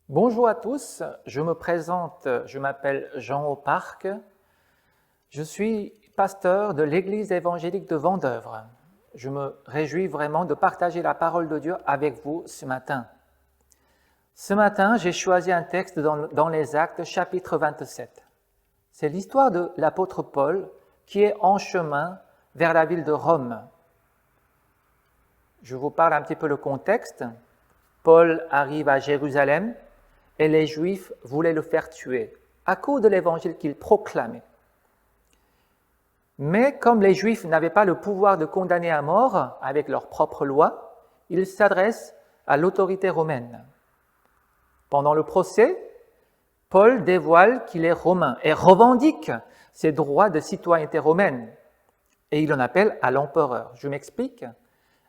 Bonjour à tous, je me présente, je m'appelle Jean Auparc, je suis pasteur de l'Église évangélique de Vendeuvre. Je me réjouis vraiment de partager la parole de Dieu avec vous ce matin. Ce matin, j'ai choisi un texte dans les Actes, chapitre 27. C'est l'histoire de l'apôtre Paul qui est en chemin vers la ville de Rome. Je vous parle un petit peu le contexte. Paul arrive à Jérusalem et les Juifs voulaient le faire tuer à cause de l'évangile qu'il proclamait. Mais comme les Juifs n'avaient pas le pouvoir de condamner à mort avec leur propre loi, ils s'adressent à l'autorité romaine. Pendant le procès, Paul dévoile qu'il est romain et revendique ses droits de citoyenneté romaine. Et il en appelle à l'empereur. Je m'explique.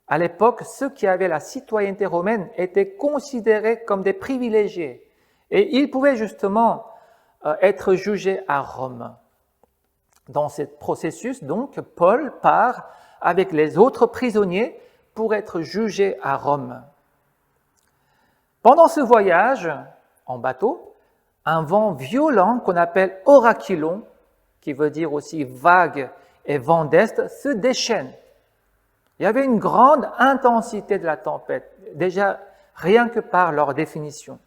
À l'époque, ceux qui avaient la citoyenneté romaine étaient considérés comme des privilégiés. Et ils pouvaient justement être jugés à Rome. Dans ce processus, donc, Paul part avec les autres prisonniers pour être jugé à Rome. Pendant ce voyage, en bateau, un vent violent qu'on appelle orachilon, qui veut dire aussi vague et vent d'est, se déchaîne. Il y avait une grande intensité de la tempête, déjà rien que par leur définition.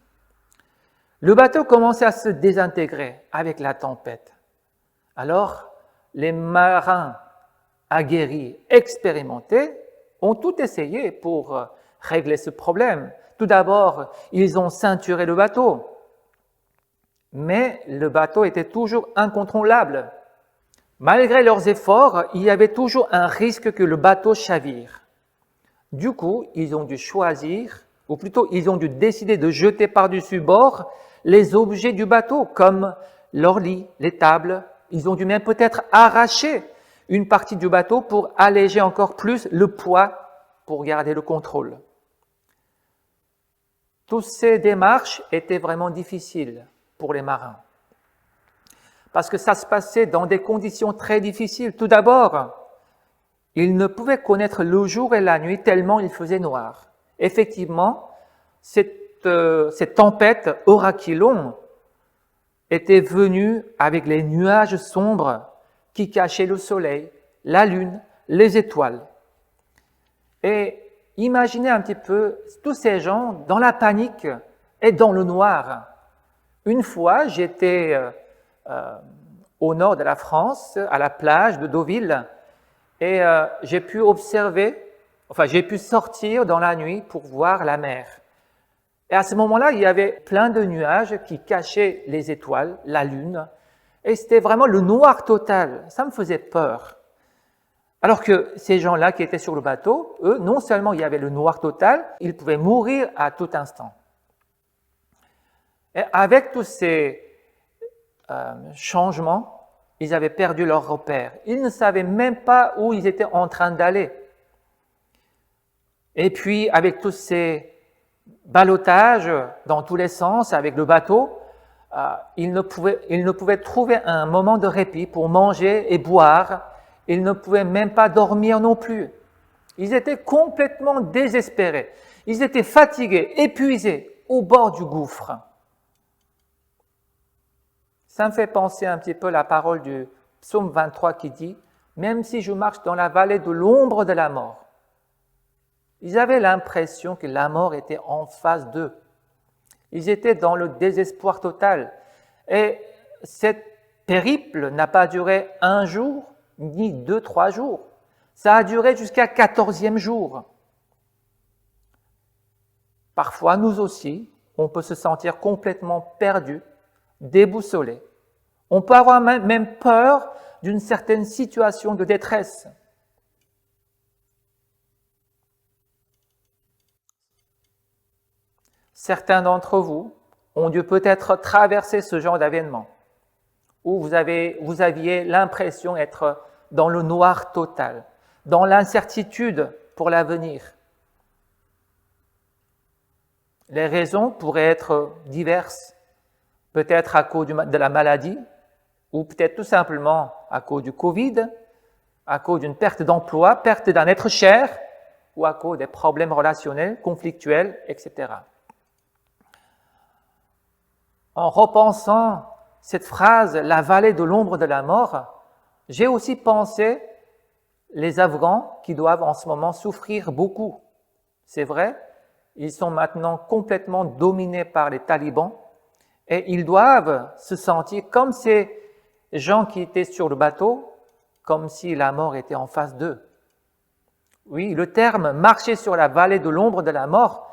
Le bateau commençait à se désintégrer avec la tempête. Alors, les marins aguerris, expérimentés, ont tout essayé pour régler ce problème. Tout d'abord, ils ont ceinturé le bateau. Mais le bateau était toujours incontrôlable. Malgré leurs efforts, il y avait toujours un risque que le bateau chavire. Du coup, ils ont dû choisir, ou plutôt ils ont dû décider de jeter par-dessus bord les objets du bateau, comme leur lit, les tables. Ils ont dû même peut-être arracher une partie du bateau pour alléger encore plus le poids, pour garder le contrôle. Toutes ces démarches étaient vraiment difficiles pour les marins, parce que ça se passait dans des conditions très difficiles. Tout d'abord, ils ne pouvaient connaître le jour et la nuit tellement il faisait noir. Effectivement, cette tempête orachilon était venue avec les nuages sombres qui cachaient le soleil, la lune, les étoiles. Et imaginez un petit peu tous ces gens dans la panique et dans le noir. Une fois, j'étais au nord de la France, à la plage de Deauville, et j'ai pu sortir dans la nuit pour voir la mer. Et à ce moment-là, il y avait plein de nuages qui cachaient les étoiles, la lune, et c'était vraiment le noir total. Ça me faisait peur. Alors que ces gens-là qui étaient sur le bateau, eux, non seulement il y avait le noir total, ils pouvaient mourir à tout instant. Et avec tous ces changements, ils avaient perdu leur repère. Ils ne savaient même pas où ils étaient en train d'aller. Et puis, avec tous ces ballottages dans tous les sens avec le bateau, ils ne pouvaient trouver un moment de répit pour manger et boire. Ils ne pouvaient même pas dormir non plus. Ils étaient complètement désespérés. Ils étaient fatigués, épuisés, au bord du gouffre. Ça me fait penser un petit peu à la parole du psaume 23 qui dit « Même si je marche dans la vallée de l'ombre de la mort », ils avaient l'impression que la mort était en face d'eux. Ils étaient dans le désespoir total. Et cette périple n'a pas duré 1 jour, ni 2, 3 jours. Ça a duré jusqu'à 14e jour. Parfois, nous aussi, on peut se sentir complètement perdu, déboussolé. On peut avoir même peur d'une certaine situation de détresse. Certains d'entre vous ont dû peut-être traverser ce genre d'événement où vous aviez l'impression d'être dans le noir total, dans l'incertitude pour l'avenir. Les raisons pourraient être diverses, peut-être à cause de la maladie, ou peut-être tout simplement à cause du Covid, à cause d'une perte d'emploi, perte d'un être cher, ou à cause des problèmes relationnels, conflictuels, etc. En repensant cette phrase, la vallée de l'ombre de la mort, j'ai aussi pensé les Afghans qui doivent en ce moment souffrir beaucoup. C'est vrai, ils sont maintenant complètement dominés par les talibans et ils doivent se sentir comme ces gens qui étaient sur le bateau, comme si la mort était en face d'eux. Oui, le terme « marcher sur la vallée de l'ombre de la mort »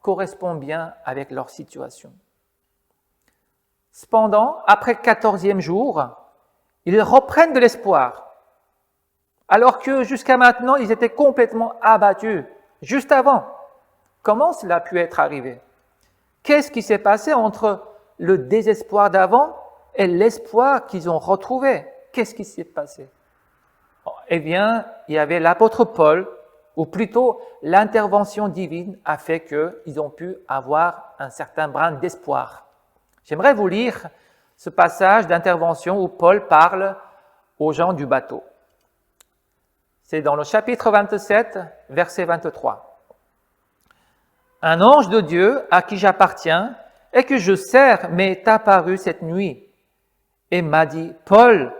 correspond bien avec leur situation. Cependant, après le 14e jour, ils reprennent de l'espoir, alors que jusqu'à maintenant, ils étaient complètement abattus, juste avant. Comment cela a pu être arrivé? Qu'est-ce qui s'est passé entre le désespoir d'avant et l'espoir qu'ils ont retrouvé? Qu'est-ce qui s'est passé? Eh bien, il y avait l'apôtre Paul, ou plutôt l'intervention divine a fait qu'ils ont pu avoir un certain brin d'espoir. J'aimerais vous lire ce passage d'intervention où Paul parle aux gens du bateau. C'est dans le chapitre 27, verset 23. « Un ange de Dieu à qui j'appartiens et que je sers m'est apparu cette nuit et m'a dit, « Paul,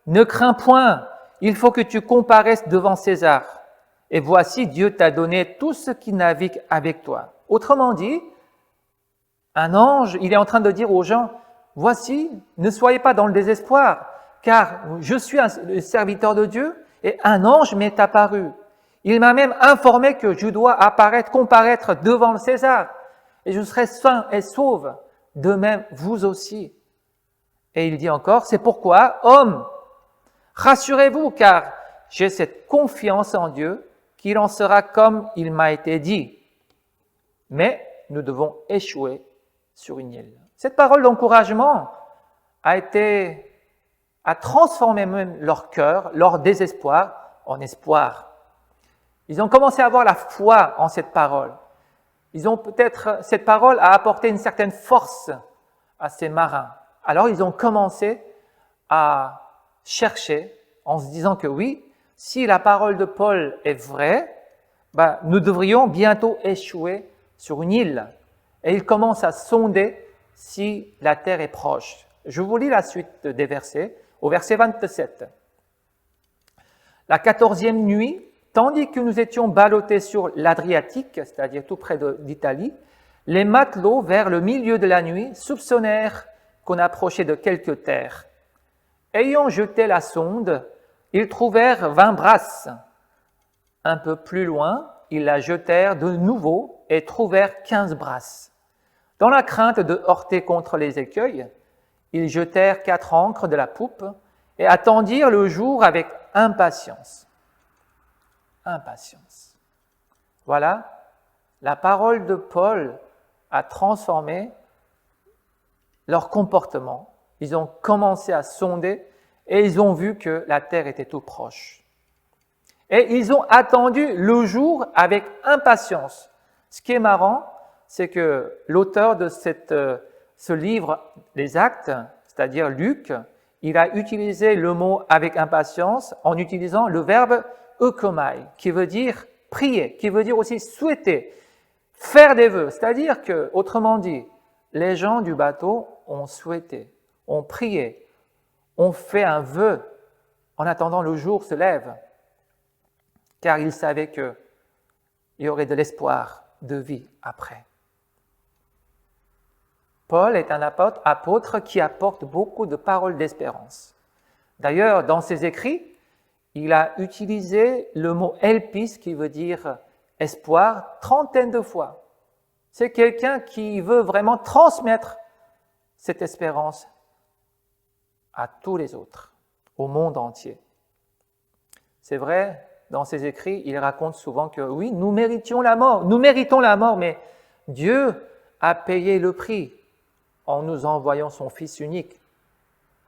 ne crains point, il faut que tu comparaisses devant César. Et voici, Dieu t'a donné tout ce qui navigue avec toi. » Autrement dit, un ange, il est en train de dire aux gens, « Voici, ne soyez pas dans le désespoir, car je suis le serviteur de Dieu et un ange m'est apparu. Il m'a même informé que je dois comparaître devant le César et je serai sain et sauve, de même vous aussi. » Et il dit encore, « C'est pourquoi, hommes, rassurez-vous, car j'ai cette confiance en Dieu qu'il en sera comme il m'a été dit. Mais nous devons échouer sur une île. » Cette parole d'encouragement a transformé même leur cœur, leur désespoir en espoir. Ils ont commencé à avoir la foi en cette parole. Cette parole a apporté une certaine force à ces marins. Alors ils ont commencé à chercher en se disant que oui, si la parole de Paul est vraie, nous devrions bientôt échouer sur une île. Et ils commencent à sonder si la terre est proche. Je vous lis la suite des versets, au verset 27. « La 14e nuit, tandis que nous étions ballottés sur l'Adriatique, c'est-à-dire tout près d'Italie, les matelots, vers le milieu de la nuit, soupçonnèrent qu'on approchait de quelque terre. Ayant jeté la sonde, ils trouvèrent 20 brasses. Un peu plus loin, ils la jetèrent de nouveau et trouvèrent 15 brasses. Dans la crainte de heurter contre les écueils, ils jetèrent 4 ancres de la poupe et attendirent le jour avec impatience. Impatience. Voilà, la parole de Paul a transformé leur comportement. Ils ont commencé à sonder et ils ont vu que la terre était tout proche. Et ils ont attendu le jour avec impatience. Ce qui est marrant, c'est que l'auteur de ce livre, les Actes, c'est-à-dire Luc, il a utilisé le mot avec impatience en utilisant le verbe eukomai, qui veut dire prier, qui veut dire aussi souhaiter, faire des vœux. C'est-à-dire que, autrement dit, les gens du bateau ont souhaité, ont prié, ont fait un vœu en attendant le jour se lève, car ils savaient qu'il y aurait de l'espoir de vie après. Paul est un apôtre qui apporte beaucoup de paroles d'espérance. D'ailleurs, dans ses écrits, il a utilisé le mot « elpis » qui veut dire « espoir » trentaine de fois. C'est quelqu'un qui veut vraiment transmettre cette espérance à tous les autres, au monde entier. C'est vrai, dans ses écrits, il raconte souvent que oui, nous méritons la mort, mais Dieu a payé le prix en nous envoyant son Fils unique,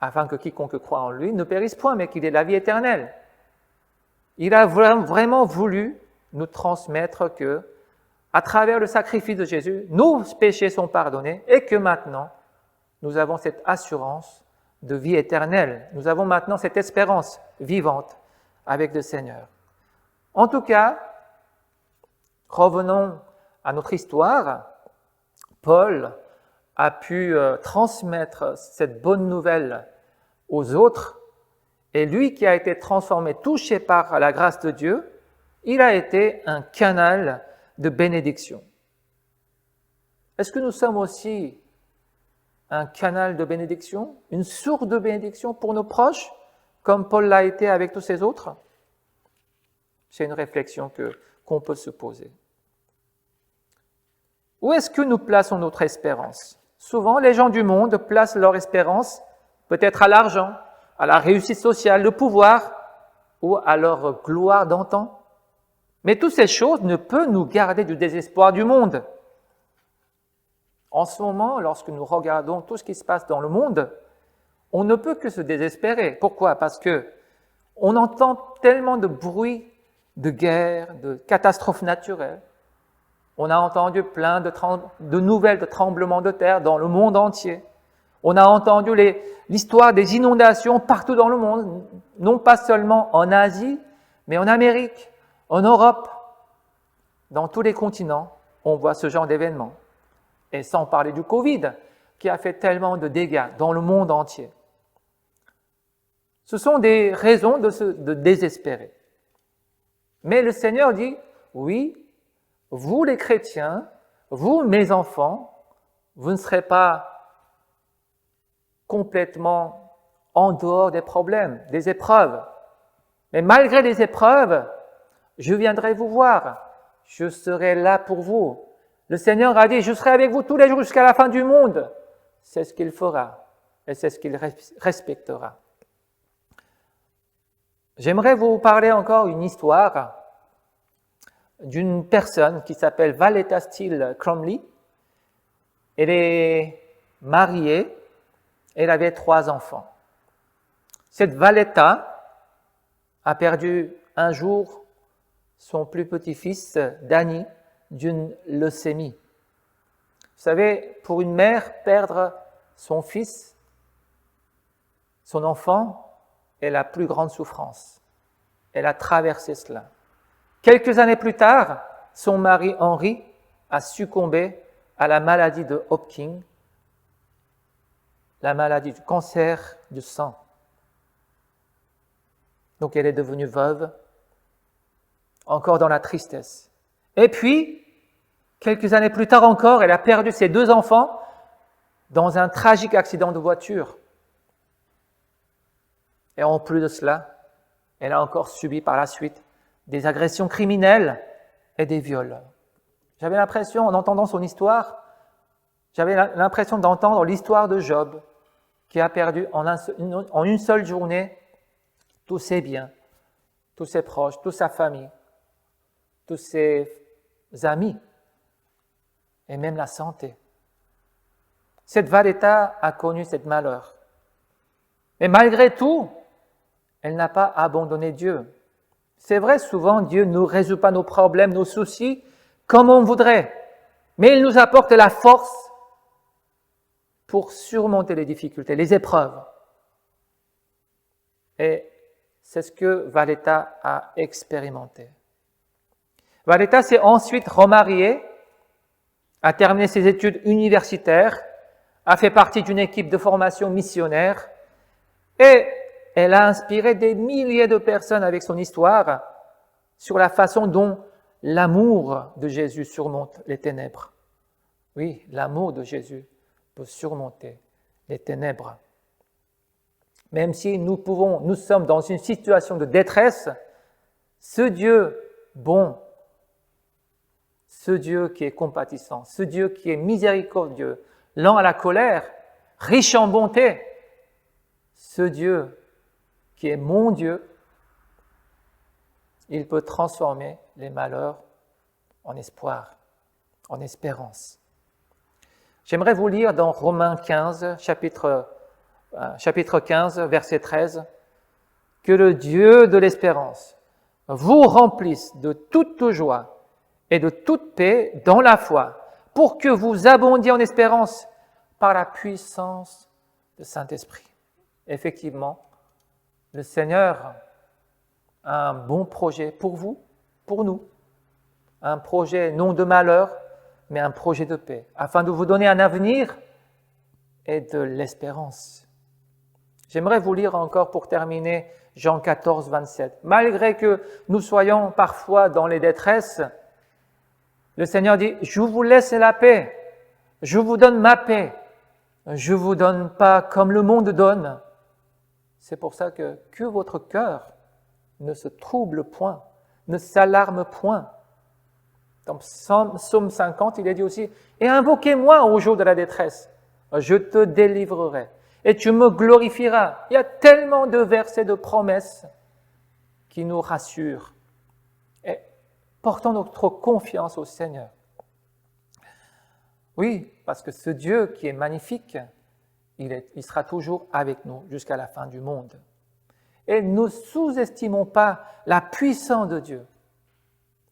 afin que quiconque croit en lui ne périsse point, mais qu'il ait la vie éternelle. Il a vraiment voulu nous transmettre que, à travers le sacrifice de Jésus, nos péchés sont pardonnés et que maintenant, nous avons cette assurance de vie éternelle. Nous avons maintenant cette espérance vivante avec le Seigneur. En tout cas, revenons à notre histoire. Paul a pu transmettre cette bonne nouvelle aux autres, et lui qui a été transformé, touché par la grâce de Dieu, il a été un canal de bénédiction. Est-ce que nous sommes aussi un canal de bénédiction, une source de bénédiction pour nos proches, comme Paul l'a été avec tous ces autres? C'est une réflexion qu'on peut se poser. Où est-ce que nous plaçons notre espérance? Souvent, les gens du monde placent leur espérance peut-être à l'argent, à la réussite sociale, le pouvoir ou à leur gloire d'antan. Mais toutes ces choses ne peuvent nous garder du désespoir du monde. En ce moment, lorsque nous regardons tout ce qui se passe dans le monde, on ne peut que se désespérer. Pourquoi? Parce que on entend tellement de bruit de guerre, de catastrophes naturelles. On a entendu plein de nouvelles de tremblements de terre dans le monde entier. On a entendu l'histoire des inondations partout dans le monde, non pas seulement en Asie, mais en Amérique, en Europe, dans tous les continents, on voit ce genre d'événements. Et sans parler du Covid, qui a fait tellement de dégâts dans le monde entier. Ce sont des raisons de désespérer. Mais le Seigneur dit, oui, vous les chrétiens, vous mes enfants, vous ne serez pas complètement en dehors des problèmes, des épreuves. Mais malgré les épreuves, je viendrai vous voir, je serai là pour vous. Le Seigneur a dit, je serai avec vous tous les jours jusqu'à la fin du monde. C'est ce qu'il fera et c'est ce qu'il respectera. J'aimerais vous parler encore une histoire d'une personne qui s'appelle Valletta Steele Cromley. Elle est mariée, elle avait 3 enfants. Cette Valletta a perdu un jour son plus petit-fils, Danny, d'une leucémie. Vous savez, pour une mère, perdre son fils, son enfant, est la plus grande souffrance. Elle a traversé cela. Quelques années plus tard, son mari Henry a succombé à la maladie de Hopkins, la maladie du cancer du sang. Donc elle est devenue veuve, encore dans la tristesse. Et puis, quelques années plus tard encore, elle a perdu ses 2 enfants dans un tragique accident de voiture. Et en plus de cela, elle a encore subi par la suite des agressions criminelles et des viols. J'avais l'impression, en entendant son histoire, j'avais l'impression d'entendre l'histoire de Job, qui a perdu en une seule journée tous ses biens, tous ses proches, toute sa famille, tous ses amis, et même la santé. Cette Valletta a connu ce malheur. Mais malgré tout, elle n'a pas abandonné Dieu. C'est vrai, souvent, Dieu ne résout pas nos problèmes, nos soucis, comme on voudrait. Mais il nous apporte la force pour surmonter les difficultés, les épreuves. Et c'est ce que Valletta a expérimenté. Valletta s'est ensuite remariée, a terminé ses études universitaires, a fait partie d'une équipe de formation missionnaire et elle a inspiré des milliers de personnes avec son histoire sur la façon dont l'amour de Jésus surmonte les ténèbres. Oui, l'amour de Jésus peut surmonter les ténèbres. Même si nous sommes dans une situation de détresse, ce Dieu bon, ce Dieu qui est compatissant, ce Dieu qui est miséricordieux, lent à la colère, riche en bonté, ce Dieu qui est mon Dieu, il peut transformer les malheurs en espoir, en espérance. J'aimerais vous lire dans Romains 15, chapitre 15, verset 13, « Que le Dieu de l'espérance vous remplisse de toute joie et de toute paix dans la foi, pour que vous abondiez en espérance par la puissance du Saint-Esprit. » Effectivement, le Seigneur a un bon projet pour vous, pour nous. Un projet non de malheur, mais un projet de paix, afin de vous donner un avenir et de l'espérance. J'aimerais vous lire encore pour terminer Jean 14, 27. Malgré que nous soyons parfois dans les détresses, le Seigneur dit, je vous laisse la paix, je vous donne ma paix, je vous donne pas comme le monde donne. C'est pour ça que votre cœur ne se trouble point, ne s'alarme point. Dans Psaume 50, il est dit aussi, et invoquez-moi au jour de la détresse, je te délivrerai et tu me glorifieras. Il y a tellement de versets de promesses qui nous rassurent. Et portons notre confiance au Seigneur. Oui, parce que ce Dieu qui est magnifique, il sera toujours avec nous jusqu'à la fin du monde. Et ne sous-estimons pas la puissance de Dieu,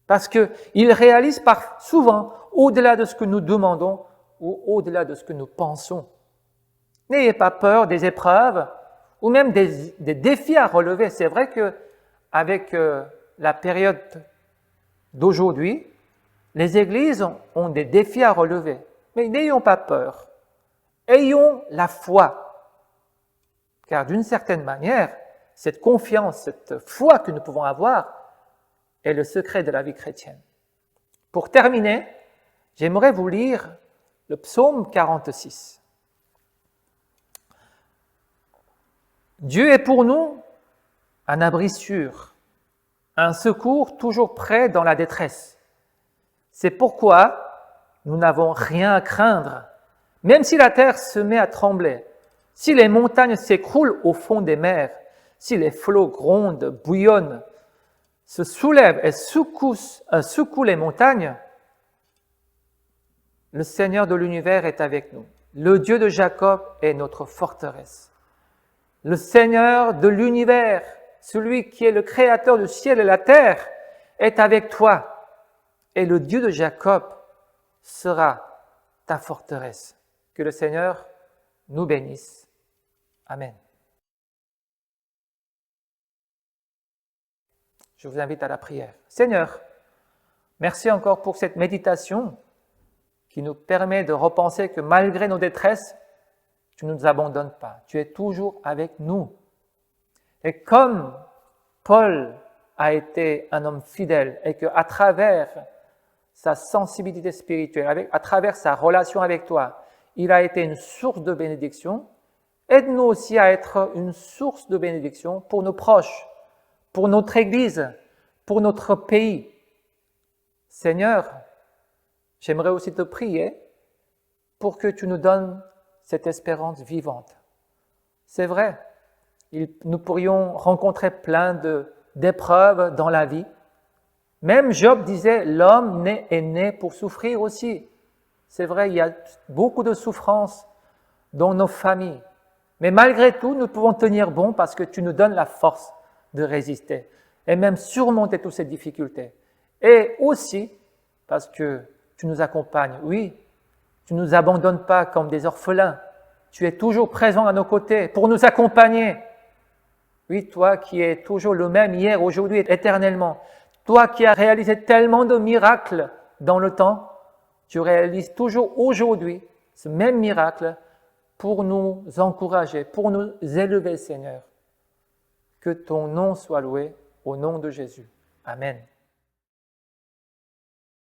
parce qu'il réalise souvent au-delà de ce que nous demandons ou au-delà de ce que nous pensons. N'ayez pas peur des épreuves ou même des défis à relever. C'est vrai qu'avec la période d'aujourd'hui, les églises ont des défis à relever. Mais n'ayons pas peur. Ayons la foi. Car d'une certaine manière, cette confiance, cette foi que nous pouvons avoir est le secret de la vie chrétienne. Pour terminer, j'aimerais vous lire le psaume 46. Dieu est pour nous un abri sûr, un secours toujours prêt dans la détresse. C'est pourquoi nous n'avons rien à craindre, même si la terre se met à trembler, si les montagnes s'écroulent au fond des mers, si les flots grondent, bouillonnent, se soulèvent et secouent les montagnes, le Seigneur de l'univers est avec nous. Le Dieu de Jacob est notre forteresse. Le Seigneur de l'univers, celui qui est le créateur du ciel et la terre, est avec toi. Et le Dieu de Jacob sera ta forteresse. Que le Seigneur nous bénisse. Amen. Je vous invite à la prière. Seigneur, merci encore pour cette méditation qui nous permet de repenser que malgré nos détresses, tu ne nous abandonnes pas. Tu es toujours avec nous. Et comme Paul a été un homme fidèle et qu'à travers sa sensibilité spirituelle, à travers sa relation avec toi, il a été une source de bénédiction, aide-nous aussi à être une source de bénédiction pour nos proches, pour notre Église, pour notre pays. Seigneur, j'aimerais aussi te prier pour que tu nous donnes cette espérance vivante. C'est vrai, nous pourrions rencontrer plein d'épreuves dans la vie. Même Job disait, l'homme est né pour souffrir aussi. C'est vrai, il y a beaucoup de souffrances dans nos familles. Mais malgré tout, nous pouvons tenir bon parce que tu nous donnes la force de résister et même surmonter toutes ces difficultés. Et aussi parce que tu nous accompagnes. Oui, tu ne nous abandonnes pas comme des orphelins. Tu es toujours présent à nos côtés pour nous accompagner. Oui, toi qui es toujours le même hier, aujourd'hui et éternellement. Toi qui as réalisé tellement de miracles dans le temps, tu réalises toujours aujourd'hui ce même miracle pour nous encourager, pour nous élever, Seigneur. Que ton nom soit loué au nom de Jésus. Amen.